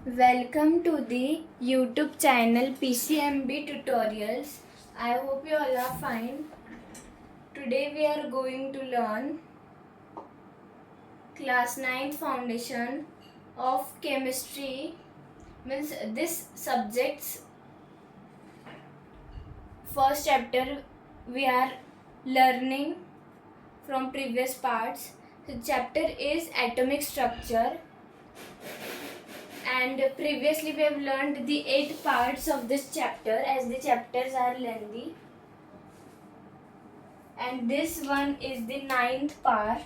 Welcome to the YouTube channel PCMB Tutorials. I hope you all are fine. Today we are going to learn class 9 foundation of chemistry. Means this subject's first chapter we are learning from previous parts. The chapter is atomic structure. And previously we have learned the 8 parts of this chapter as the chapters are lengthy. And this one is the 9th part.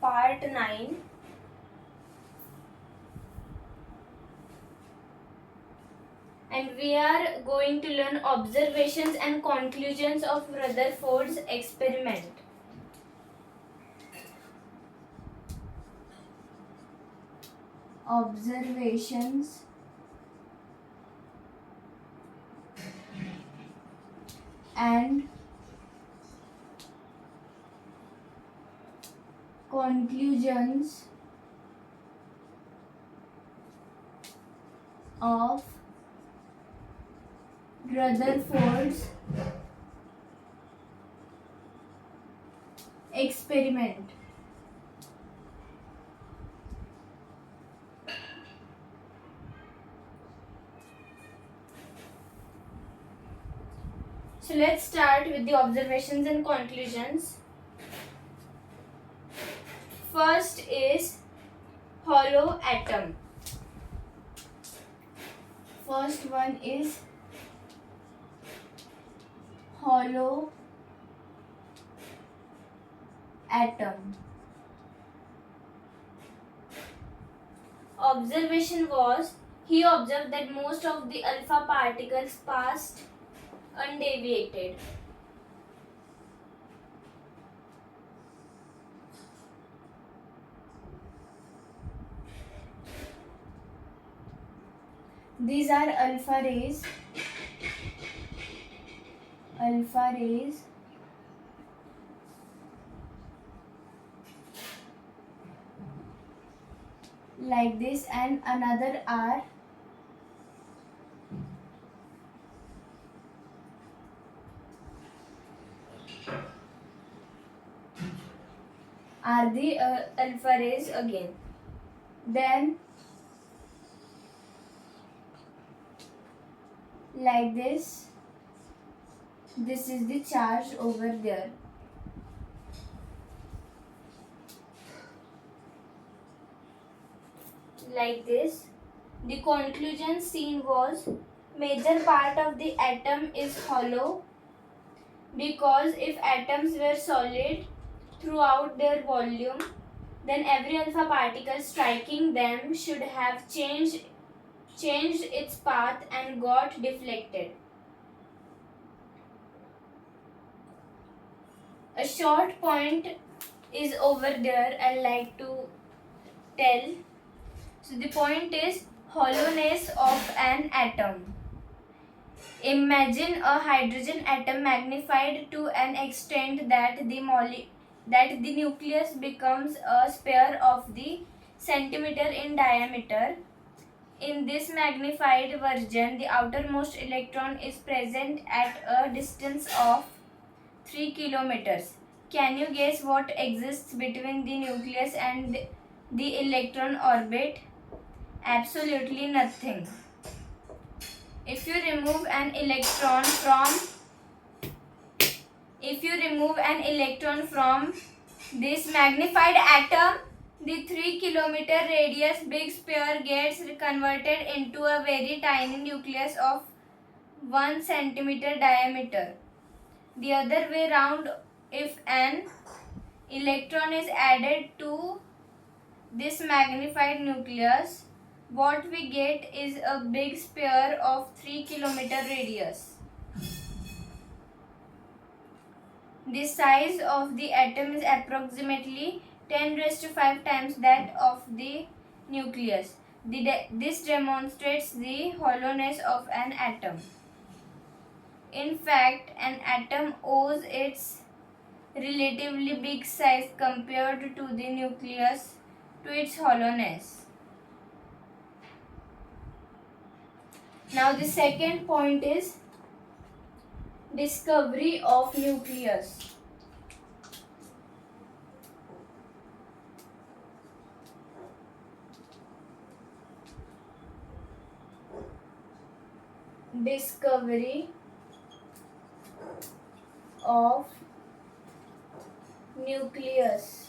Part 9. And we are going to learn observations and conclusions of Rutherford's experiment. Observations and conclusions of Rutherford's experiment. So let's start with the observations and conclusions. First is hollow atom. First one is hollow atom. Observation was, he observed that most of the alpha particles passed undeviated. These are alpha rays. Alpha rays. Like this, and another are the alpha rays again. Then like this is the charge over there. Like this. The conclusion seen was, major part of the atom is hollow, because if atoms were solid throughout their volume, then every alpha particle striking them should have changed its path and got deflected. A short point is over there I like to tell. So the point is hollowness of an atom. Imagine a hydrogen atom magnified to an extent that the nucleus becomes a sphere of the centimeter in diameter. In this magnified version, the outermost electron is present at a distance of 3 kilometers. Can you guess what exists between the nucleus and the electron orbit? Absolutely nothing. If you remove an electron from this magnified atom, the 3 kilometer radius big sphere gets converted into a very tiny nucleus of 1 centimeter diameter. The other way round, if an electron is added to this magnified nucleus, what we get is a big sphere of 3 kilometer radius. The size of the atom is approximately 10 raised to 5 times that of the nucleus. This demonstrates the hollowness of an atom. In fact, an atom owes its relatively big size compared to the nucleus to its hollowness. Now the second point is discovery of nucleus. Discovery of nucleus.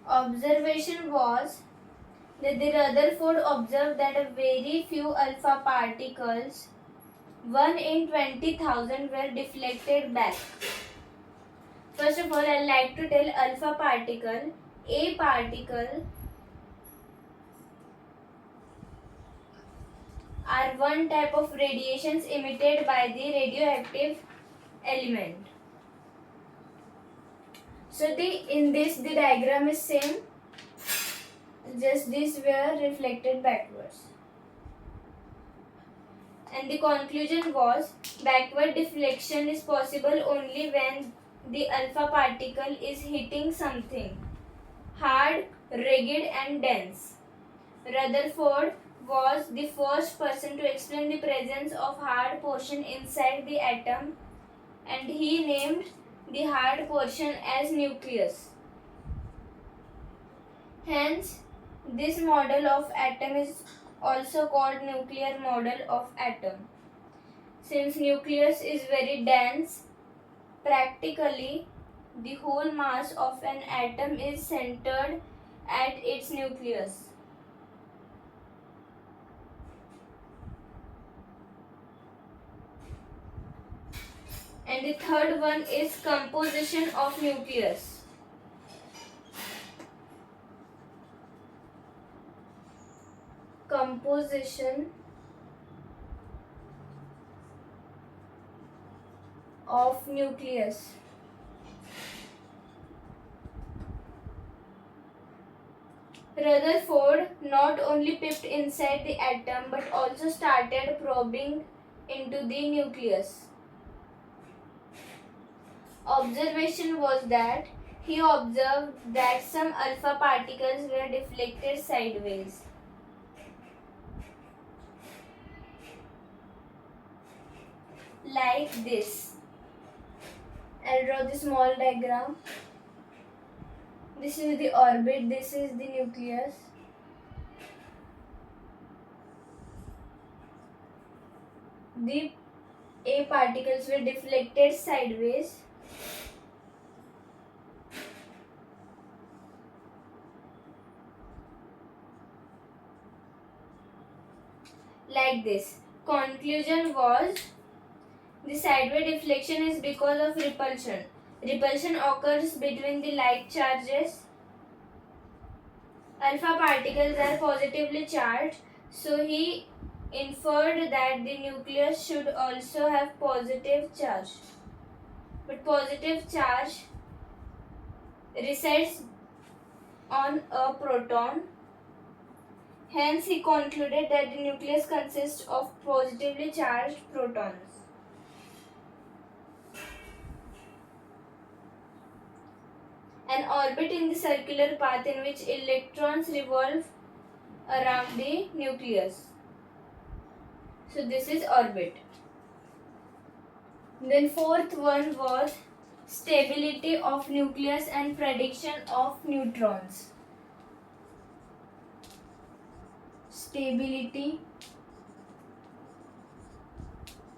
Observation was that the Rutherford observed that a very few alpha particles, 1 in 20,000, were deflected back. First of all, I like to tell alpha particle, a particle are one type of radiations emitted by the radioactive element. So in this the diagram is same, just these were reflected backwards. And the conclusion was backward deflection is possible only when the alpha particle is hitting something hard, rigid and dense. Rutherford was the first person to explain the presence of hard portion inside the atom, and he named the hard portion as nucleus. Hence, this model of atom is also called nuclear model of atom. Since nucleus is very dense, practically the whole mass of an atom is centered at its nucleus. And the third one is composition of nucleus. Composition of nucleus. Rutherford not only peeped inside the atom but also started probing into the nucleus. Observation was that he observed that some alpha particles were deflected sideways. Like this. I'll draw the small diagram. This is the orbit, this is the nucleus. The A particles were deflected sideways. Like this. Conclusion was the sideway deflection is because of repulsion. Repulsion occurs between the like charges. Alpha particles are positively charged, so he inferred that the nucleus should also have positive charge. But positive charge resides on a proton. Hence, he concluded that the nucleus consists of positively charged protons. An orbit in the circular path in which electrons revolve around the nucleus. So this is orbit. Then fourth one was stability of nucleus and prediction of neutrons. Stability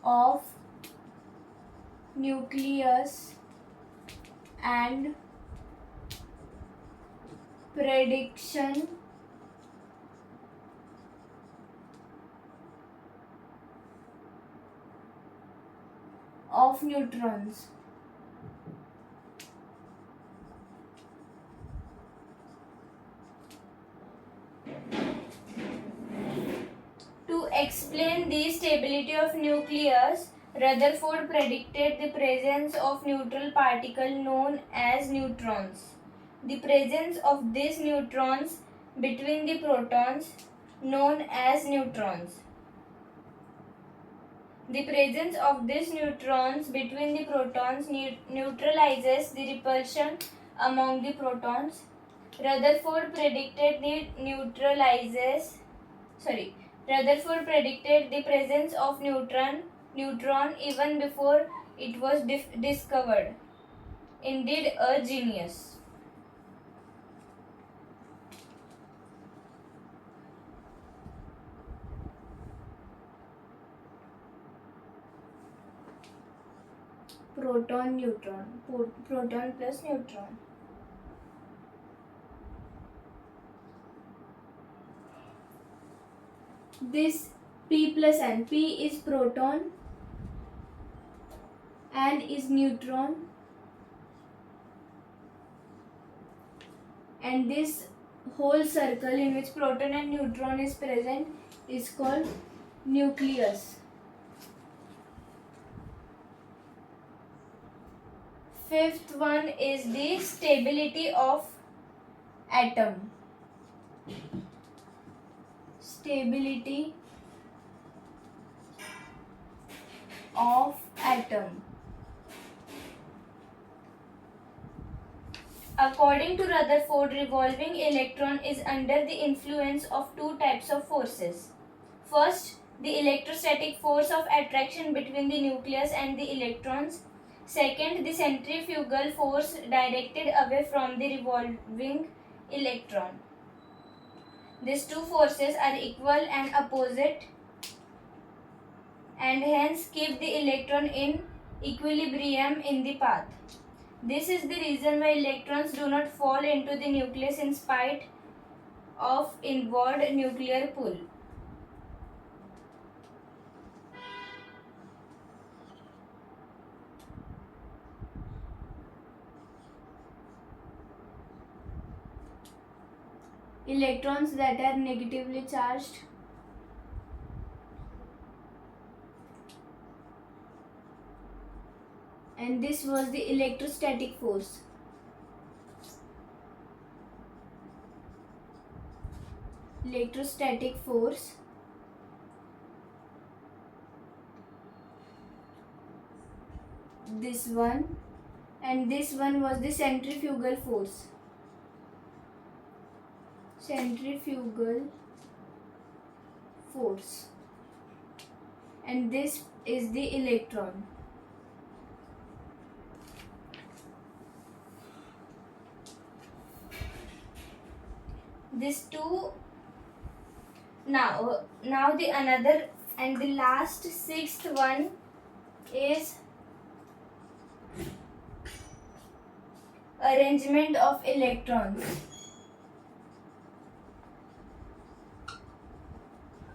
of nucleus and prediction of neutrons. To explain the stability of nucleus, Rutherford predicted the presence of neutral particle known as neutrons. The presence of these neutrons between the protons known as neutrons. The presence of these neutrons between the protons neutralizes the repulsion among the protons. Rutherford predicted Rutherford predicted the presence of neutron even before it was discovered. Indeed, a genius. Proton neutron, proton plus neutron. This P plus N, P is proton, N is neutron, and this whole circle in which proton and neutron is present is called nucleus. Fifth one is the stability of atom. Stability of atom. According to Rutherford, revolving electron is under the influence of two types of forces. First, the electrostatic force of attraction between the nucleus and the electrons. Second, the centrifugal force directed away from the revolving electron. These two forces are equal and opposite and hence keep the electron in equilibrium in the path. This is the reason why electrons do not fall into the nucleus in spite of inward nuclear pull. Electrons that are negatively charged and this was the electrostatic force. Electrostatic force this one, and this one was the centrifugal force. Centrifugal force, and this is the electron. These two. Now the another and the last sixth one is arrangement of electrons.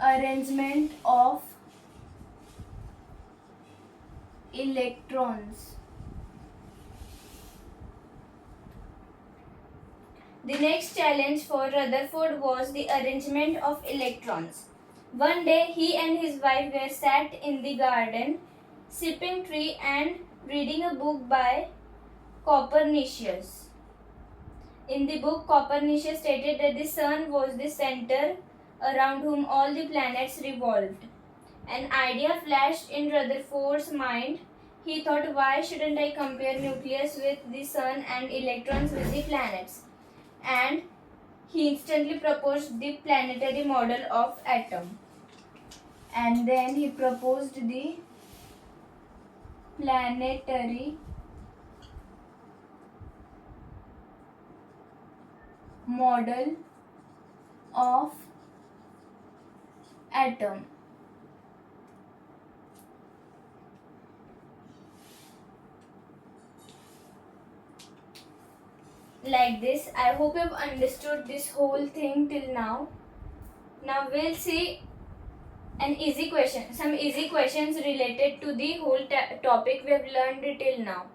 Arrangement of electrons. The next challenge for Rutherford was the arrangement of electrons. One day he and his wife were sat in the garden, sipping tea and reading a book by Copernicus. In the book, Copernicus stated that the sun was the center around whom all the planets revolved. An idea flashed in Rutherford's mind. He thought, why shouldn't I compare nucleus with the sun and electrons with the planets? And he instantly proposed the planetary model of atom. And then he proposed the planetary model of atom. Like this. I hope you've understood this whole thing till now. Now we'll see an easy question, some easy questions related to the whole topic we have learned till now.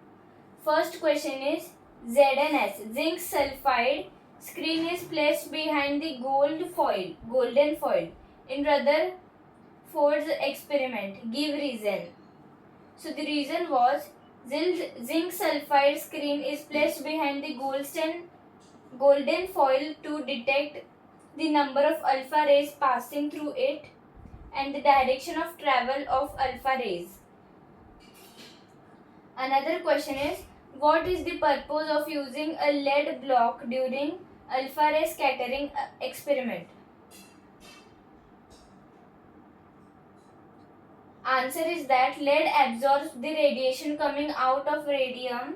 First question is ZnS, zinc sulfide screen is placed behind the golden foil in Rutherford's experiment. Give reason. So the reason was zinc sulfide screen is placed behind the golden foil to detect the number of alpha rays passing through it, and the direction of travel of alpha rays. Another question is, what is the purpose of using a lead block during alpha ray scattering experiment? Answer is that lead absorbs the radiation coming out of radium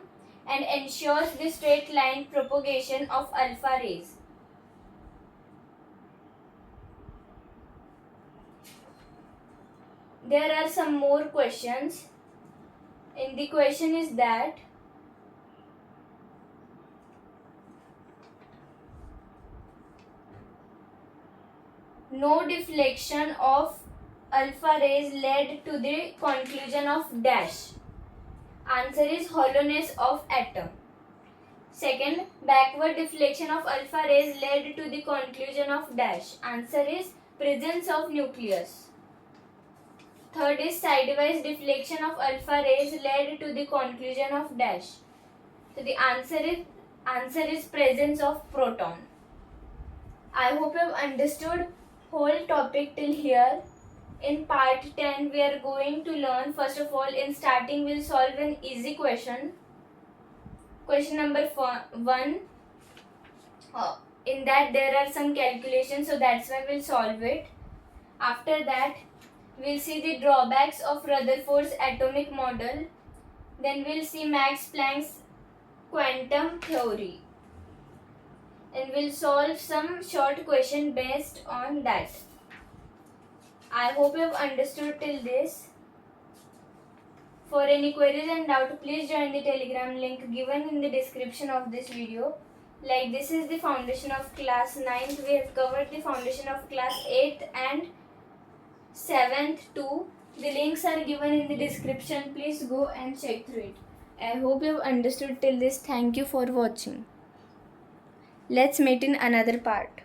and ensures the straight line propagation of alpha rays. There are some more questions. And the question is that no deflection of alpha rays led to the conclusion of dash. Answer is hollowness of atom. Second, backward deflection of alpha rays led to the conclusion of dash. Answer is presence of nucleus. Third is sidewise deflection of alpha rays led to the conclusion of dash. So the answer is presence of proton. I hope you have understood whole topic till here. In part 10 we are going to learn, first of all, in starting we'll solve an easy question. Question number 1. In that there are some calculations, so that's why we'll solve it. After that we'll see the drawbacks of Rutherford's atomic model. Then we'll see Max Planck's quantum theory. And we'll solve some short question based on that. I hope you have understood till this. For any queries and doubt, please join the Telegram link given in the description of this video. Like, this is the foundation of class 9th. We have covered the foundation of class 8th and 7th too. The links are given in the description. Please go and check through it. I hope you have understood till this. Thank you for watching. Let's meet in another part.